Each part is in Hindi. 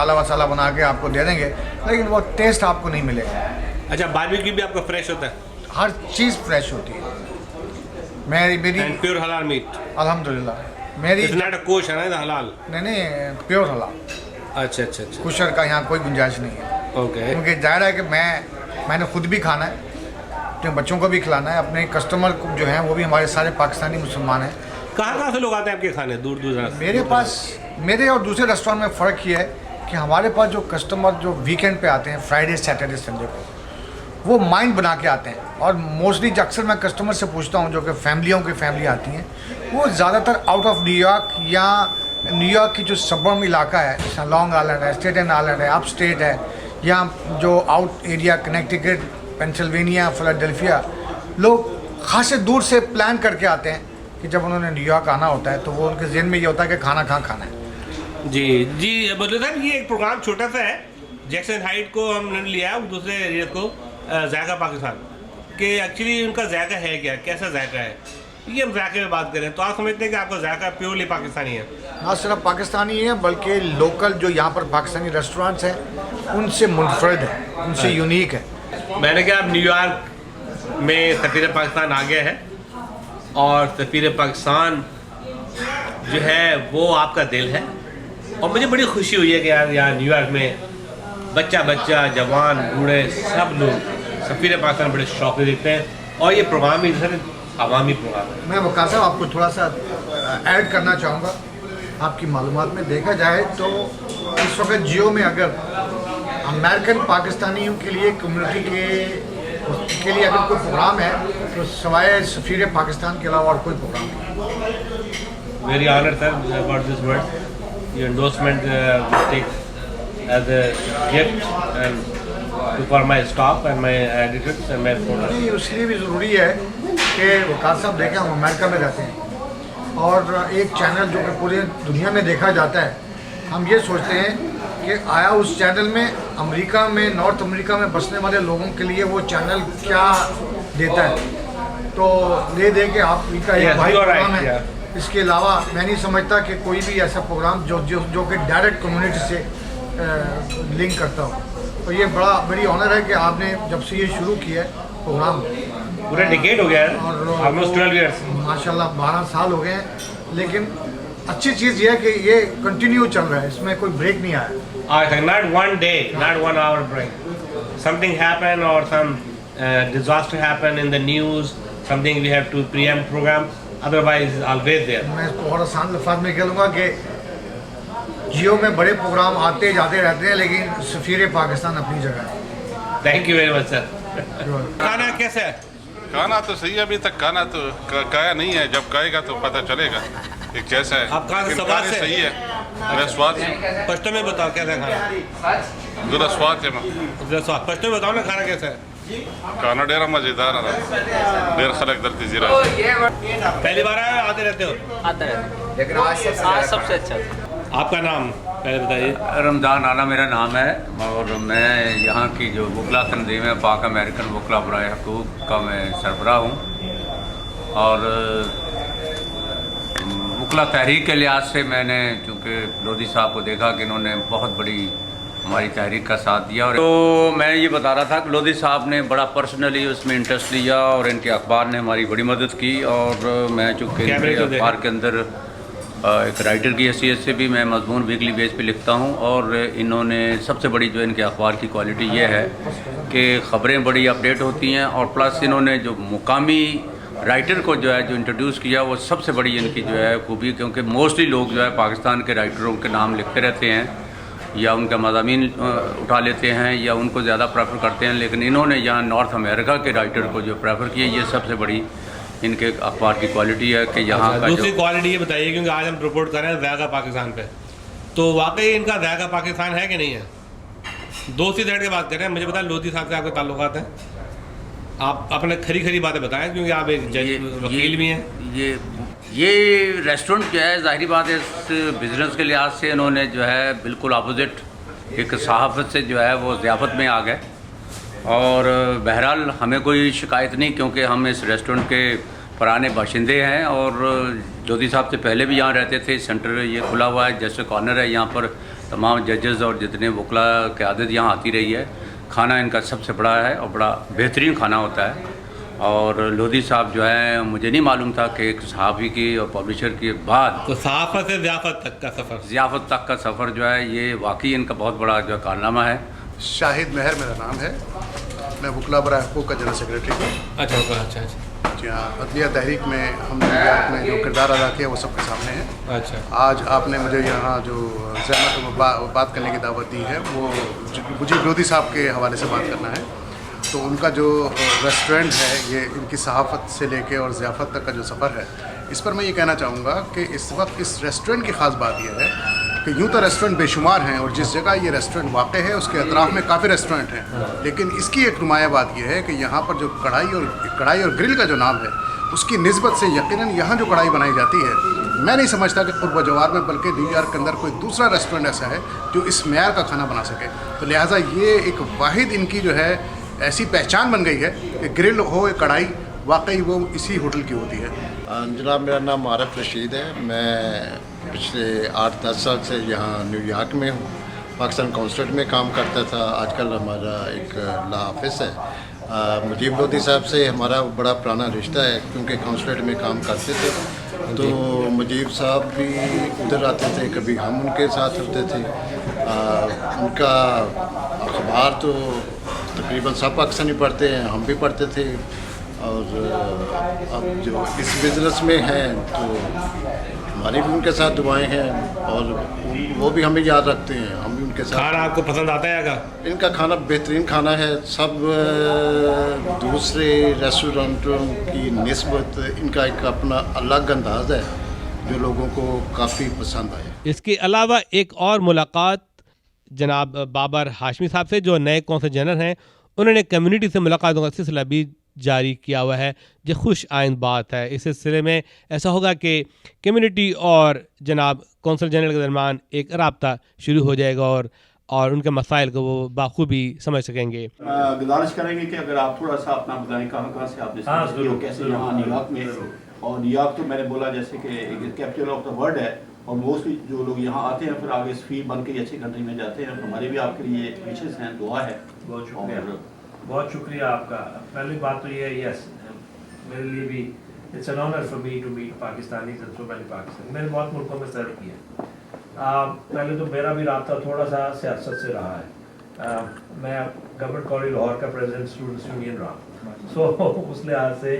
मसाला वसाला बना के आपको दे देंगे, लेकिन वो टेस्ट आपको नहीं मिलेगा। अच्छा, बारबेक्यू भी आपका फ्रेश होता है? हर चीज़ फ्रेश होती है। मेरी एंड प्योर हलाल मीट? अल्हम्दुलिल्लाह मेरी इट्स नॉट अ कोशर है, हलाल? नहीं, प्योर हलाल। अच्छा अच्छा अच्छा, कुशर का यहाँ कोई गुंजाइश नहीं है, ओके। क्योंकि जाहिर है कि मैंने खुद भी खाना है, अपने बच्चों को भी खिलाना है, अपने कस्टमर को जो हैं वो भी हमारे सारे पाकिस्तानी मुसलमान हैं। कहाँ से लोग आते हैं आपके खाने, दूर दूर से? मेरे पास, मेरे और दूसरे रेस्टोरेंट में फ़र्क ये है कि हमारे पास जो कस्टमर जो वीकेंड पे आते हैं, फ्राइडे सैटरडे संडे को, वो माइंड बना के आते हैं। और मोस्टली अक्सर मैं कस्टमर से पूछता हूँ जो कि फैमिली आती हैं, वो ज़्यादातर आउट ऑफ न्यूयॉर्क या न्यूयॉर्क की जो सबर्ब इलाका है, लॉन्ग आइलैंड है, स्टेटन आइलैंड है, अप स्टेट है, या जो out area Connecticut, Pennsylvania, Philadelphia, लोग खासे दूर से प्लान करके आते हैं कि जब उन्होंने न्यूयॉर्क आना होता है तो वो उनके ज़हन में ये होता है कि खाना कहाँ खाना है। जी जी, मतलब साहब ये एक प्रोग्राम छोटा सा है, जैक्सन हाइट को हमने लिया है, दूसरे एरिया को जायका पाकिस्तान कि एक्चुअली उनका जायका है क्या, कैसा जायका है, ये हम जायके में बात करें तो आप समझते हैं कि आपका जायका प्योरली पाकिस्तानी है? ना सिर्फ पाकिस्तानी है बल्कि लोकल जो यहाँ पर पाकिस्तानी रेस्टोरेंट्स हैं उनसे मुनफरद है, उनसे यूनिक है। मैंने कहा अब न्यूयॉर्क में सफ़ीर पाकिस्तान आ गया है और सफ़ीर पाकिस्तान जो है वो आपका दिल है, और मुझे बड़ी खुशी हुई है कि यार यहाँ न्यूयॉर्क में बच्चा जवान बूढ़े सब लोग सफ़ीर पाकिस्तान बड़े शौक से देखते हैं, और ये प्रोग्राम भी सर अवामी प्रोग्राम है। मैं वकार साहब आपको थोड़ा सा ऐड करना चाहूँगा आपकी मालूमात में। देखा जाए तो इस वक्त जियो में अगर अमेरिकन पाकिस्तानियों के लिए कम्युनिटी के लिए अगर कोई प्रोग्राम है तो सवाए सफ़ीर पाकिस्तान के अलावा और कोई प्रोग्राम नहीं। Very honoured sir about this word, your endorsement take as a gift and for my staff and my editors and my photos. नहीं, इसलिए भी ज़रूरी है कि वकार साहब देखें हम अमेरिका में रहते हैं और एक चैनल जो कि पूरी दुनिया में देखा जाता है, हम ये सोचते हैं कि आया उस चैनल में अमेरिका में, नॉर्थ अमेरिका में बसने वाले लोगों के लिए वो चैनल क्या देता है, तो दे के आप इनका एक भाई प्रोग्राम है। इसके अलावा मैं नहीं समझता कि कोई भी ऐसा प्रोग्राम जो कि डायरेक्ट कम्युनिटी से लिंक करता हो। तो ये बड़ी ऑनर है कि आपने जब से ये शुरू किया है प्रोग्राम, पूरा डिकेड हो गया है, ऑलमोस्ट 12 इयर्स, माशाल्लाह 12 साल हो गए हैं, लेकिन अच्छी चीज़ ये है कि ये कंटिन्यू चल रहा है, इसमें कोई ब्रेक नहीं आया। not one day, not 1 hour break. Something happened or some disaster happened in the news, something we have to preempt program, otherwise it's always there. मैं इसको और आसान लफ्ज़ में कहूँगा कि जियो में बड़े प्रोग्राम आते जाते रहते हैं, लेकिन सफ़ीर पाकिस्तान अपनी जगह है। Thank you very much sir. खाना कैसा है? खाना तो सही है, अभी तक खाना तो खाया नहीं है, जब खाएगा तो पता चलेगा कि कैसा है। आप कहाँ से? लेकिन सवाद खाने से? सही है, मेरा स्वाद है, फर्स्ट में बताओ कैसा है खाना? जरा स्वाद है। फर्स्ट में बताओ ना खाना कैसा है? खाना डेरा मज़ेदार है, डेर खलक दरती जीरा। पहली बार आए आते रहते हो? आता है, लेकिन आज सबसे अच्छा। आपका नाम पहले बताइए। रमज़ान आला मेरा नाम है और मैं यहाँ की जो वकला तंजीम है पाक अमेरिकन वकला बराए हकूक़ का मैं सरबराह हूँ। और वकला तहरीक के लिहाज से मैंने चूँकि लोधी साहब को देखा कि इन्होंने बहुत बड़ी हमारी तहरीक का साथ दिया, और तो मैं ये बता रहा था कि लोधी साहब ने बड़ा पर्सनली उसमें इंटरेस्ट लिया और इनके अखबार ने हमारी बड़ी मदद की। और मैं चूँकि अखबार के अंदर एक राइटर की हैसियत से भी मैं मजमून वीकली बेस पे लिखता हूँ, और इन्होंने सबसे बड़ी जो इनके अखबार की क्वालिटी ये है कि ख़बरें बड़ी अपडेट होती हैं, और प्लस इन्होंने जो मुकामी राइटर को जो है जो इंट्रोड्यूस किया वो सबसे बड़ी इनकी जो है खूबी, क्योंकि मोस्टली लोग जो है पाकिस्तान के राइटरों के नाम लिखते रहते हैं या उनका मज़ामीन उठा लेते हैं या उनको ज़्यादा प्रेफर करते हैं, लेकिन इन्होंने यहाँ नॉर्थ अमेरिका के राइटर को जो प्रेफर किया, ये सबसे बड़ी इनके अखबार की क्वालिटी है कि यहाँ का दूसरी क्वालिटी ये बताइए, क्योंकि आज हम रिपोर्ट कर रहे हैं जायका पाकिस्तान पे, तो वाकई इनका जायका पाकिस्तान है कि नहीं है? दोस्ती साइड की बात कर रहे हैं, मुझे पता है लोधी साहब से आपके ताल्लुकात हैं, आप अपने खरी बातें बताएं क्योंकि आप एक वकील भी हैं। ये रेस्टोरेंट जो है ज़ाहिरी बात है इस बिज़नेस के लिहाज से इन्होंने जो है बिल्कुल अपोजिट एक सहाफ़त से जो है वो ज़ियाफ़त में आ गए, और बहरहाल हमें कोई शिकायत नहीं, क्योंकि हम इस रेस्टोरेंट के पुराने बाशिंदे हैं और लोधी साहब से पहले भी यहाँ रहते थे। सेंटर ये खुला हुआ है, जैसे कॉर्नर है यहाँ पर तमाम जजेस और जितने वकला क़यादत यहाँ आती रही है। खाना इनका सबसे बड़ा है और बड़ा बेहतरीन खाना होता है। और लोधी साहब जो है, मुझे नहीं मालूम था कि एक सहाफ़ी की और पब्लिशर के बाद तो सहाफ़त से ज़ियाफ़त तक का सफ़र, ज़ियाफ़त तक का सफ़र जो है, ये वाकई इनका बहुत बड़ा जो कारनामा है। शाहिद महर मेरा नाम है, मैं वकला बराए हुकूक़ का जनरल सेक्रेटरी हूँ। अच्छा। जी हाँ, अदलिया तहरीक में हमने न्यूयॉर्क में जो किरदार अदा किया वो सबके सामने है। अच्छा, आज आपने मुझे यहाँ जो बात करने की दावत दी है वो मुझे लोधी साहब के हवाले से बात करना है। तो उनका जो रेस्टोरेंट है, ये इनकी सहाफ़त से लेके और ज़ियाफ़त तक का जो सफ़र है, इस पर मैं ये कहना चाहूँगा कि इस वक्त इस रेस्टोरेंट की ख़ास बात यह है कि यूँ तो रेस्टोरेंट बेशुमार हैं और जिस जगह ये रेस्टोरेंट वाक़ है उसके अतराफ़ में काफ़ी रेस्टोरेंट हैं, लेकिन इसकी एक नुमाया बात यह है कि यहाँ पर जो कढ़ाई और ग्रिल का जो नाम है, उसकी निस्बत से यकीनन यहाँ जो कढ़ाई बनाई जाती है, मैं नहीं समझता कि क़ुर्ब जवार में बल्कि न्यूयॉर्क के अंदर कोई दूसरा रेस्टोरेंट ऐसा है जो इस मेयार का खाना बना सके। तो लिहाजा ये एक वाहिद इनकी जो है ऐसी पहचान बन गई है कि ग्रिल हो या कढ़ाई, वाकई वो इसी होटल की होती है। जनाब, मेरा नाम आरिफ रशीद है। मैं पिछले 8-10 साल से यहाँ न्यूयॉर्क में हूँ। पाकिस्तान कॉन्सुलेट में काम करता था। आजकल हमारा एक लॉ ऑफिस है। मुजीब लोधी साहब से हमारा बड़ा पुराना रिश्ता है, क्योंकि कॉन्सुलेट में काम करते थे तो मुजीब साहब भी उधर आते थे, कभी हम उनके साथ होते थे। उनका अखबार तो तकरीबन सब पाकिस्तानी पढ़ते हैं, हम भी पढ़ते थे। और अब जो इस बिज़नेस में हैं तो हमारी भी उनके साथ दुआएं हैं और वो भी हमें याद रखते हैं, हम भी उनके साथ। खाना आपको पसंद आता है क्या? इनका खाना बेहतरीन खाना है। सब दूसरे रेस्टोरेंटों की निस्बत इनका एक अपना अलग अंदाज़ है जो लोगों को काफ़ी पसंद आया। इसके अलावा एक और मुलाकात जनाब बाबर हाशमी साहब से, जो नए कौंसल जनरल हैं। उन्होंने कम्युनिटी से मुलाकातों का सिलसिला भी जारी किया हुआ है, जो खुश आइंद बात है। इस सिलसिले में ऐसा होगा कि कम्युनिटी और जनाब कौंसल जनरल के दरमियान एक रब्ता शुरू हो जाएगा और उनके मसाइल को वो बाखूबी समझ सकेंगे। गुजारिश करेंगे कि अगर आप थोड़ा सा अपना बताएं कहाँ से आपने कैसे यहाँ न्यूयॉर्क में, और न्यूयॉर्क तो मैंने बोला जैसे कि एक कैपिटल ऑफ द वर्ल्ड है और मोस्टली जो लोग यहाँ आते हैं फिर आगे फी बन के अच्छी कंट्री में जाते हैं। हमारे भी आपके लिए विशेष हैं, दुआ है। बहुत शुक्रिया आपका। पहली बात तो ये है, यस, मेरे लिए भी it's an honour for me to meet Pakistani and so many Pakistani. मैंने बहुत मुल्कों में सर्व किया। पहले तो मेरा भी राब्ता थोड़ा सा सियासत से रहा है। मैं गवर्नमेंट कॉलेज लाहौर का प्रेसिडेंट स्टूडेंट्स यूनियन रहा, सो उस लिहाज से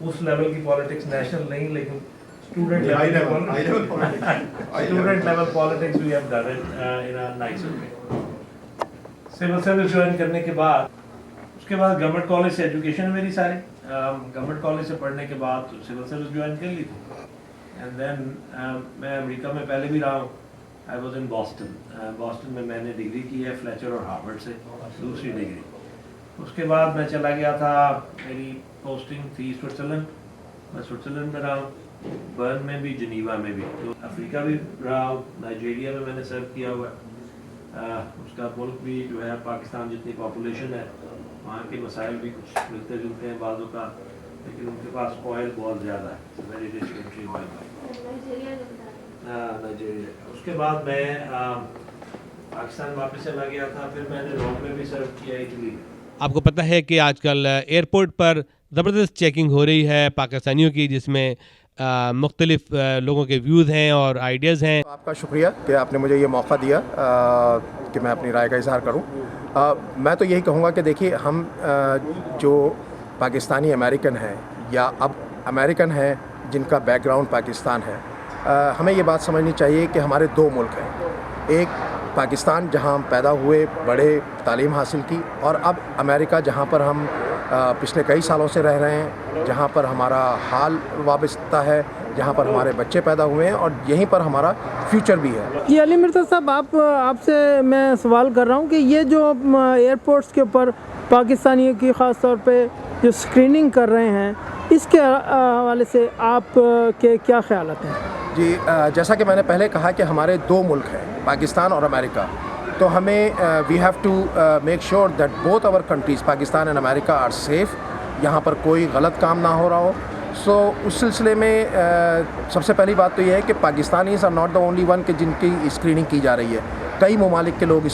उस लेवल की पॉलिटिक्स नेशनल नहीं, लेकिन student level politics we have done it in a nice way. Civil service join करने के बाद, उसके बाद गवर्नमेंट कॉलेज से एजुकेशन मेरी सारी गवर्नमेंट कॉलेज से पढ़ने के बाद सिविल सर्विस ज्वाइन कर ली थी। एंड देन मैं अमेरिका में पहले भी रहा हूँ। आई वॉज इन बॉस्टन में मैंने डिग्री की है फ्लेचर और हार्वर्ड से, दूसरी डिग्री। उसके बाद मैं चला गया था, मेरी पोस्टिंग थी स्विट्ज़रलैंड, मैं स्विट्ज़रलैंड में रहा हूँ, बर्न में भी, जनीवा में भी, तो अफ्रीका भी रहा हूँ, नाइजीरिया में मैंने सर्व किया हुआ है। उसका मुल्क भी जो है पाकिस्तान जितनी पॉपुलेशन है, वहाँ के मसाइल भी कुछ मिलते जुलते हैं बाज़ों का, लेकिन उनके पास ऑयल बहुत ज़्यादा है, very rich country oil. Nigeria. उसके बाद मैं पाकिस्तान वापस चला गया था, फिर मैंने रोम में भी सर्व किया, इटली। आपको पता है कि आजकल एयरपोर्ट पर ज़बरदस्त चेकिंग हो रही है पाकिस्तानियों की, जिसमें मुख्तलिफ लोगों के व्यूज़ हैं और आइडियाज़ हैं। आपका शुक्रिया कि आपने मुझे ये मौका दिया कि मैं अपनी राय का इज़हार करूं। मैं तो यही कहूँगा कि देखिए, हम जो पाकिस्तानी अमेरिकन हैं या अब अमेरिकन हैं जिनका बैकग्राउंड पाकिस्तान है, हमें ये बात समझनी चाहिए कि हमारे दो मुल्क हैं। एक पाकिस्तान जहां हम पैदा हुए, बड़े, तालीम हासिल की, और अब अमेरिका जहां पर हम पिछले कई सालों से रह रहे हैं, जहां पर हमारा हाल वाबस्ता है, जहां पर हमारे बच्चे पैदा हुए हैं और यहीं पर हमारा फ्यूचर भी है। जी अली मिर्ज़ा साहब, आपसे मैं सवाल कर रहा हूं कि ये जो एयरपोर्ट्स के ऊपर पाकिस्तानियों की ख़ास तौर पे जो स्क्रीनिंग कर रहे हैं, इसके हवाले से आप के क्या ख्यालात हैं? जी, जैसा कि मैंने पहले कहा कि हमारे दो मुल्क हैं, पाकिस्तान और अमेरिका, तो हमें we have to make sure that both our countries, Pakistan and America, are safe. यहाँ पर कोई गलत काम ना हो रहा हो। सो उस सिलसिले में सबसे पहली बात तो ये है कि Pakistanis are not the only one कि जिनकी स्क्रीनिंग की जा रही है, कई ममालिक के लोग इसमें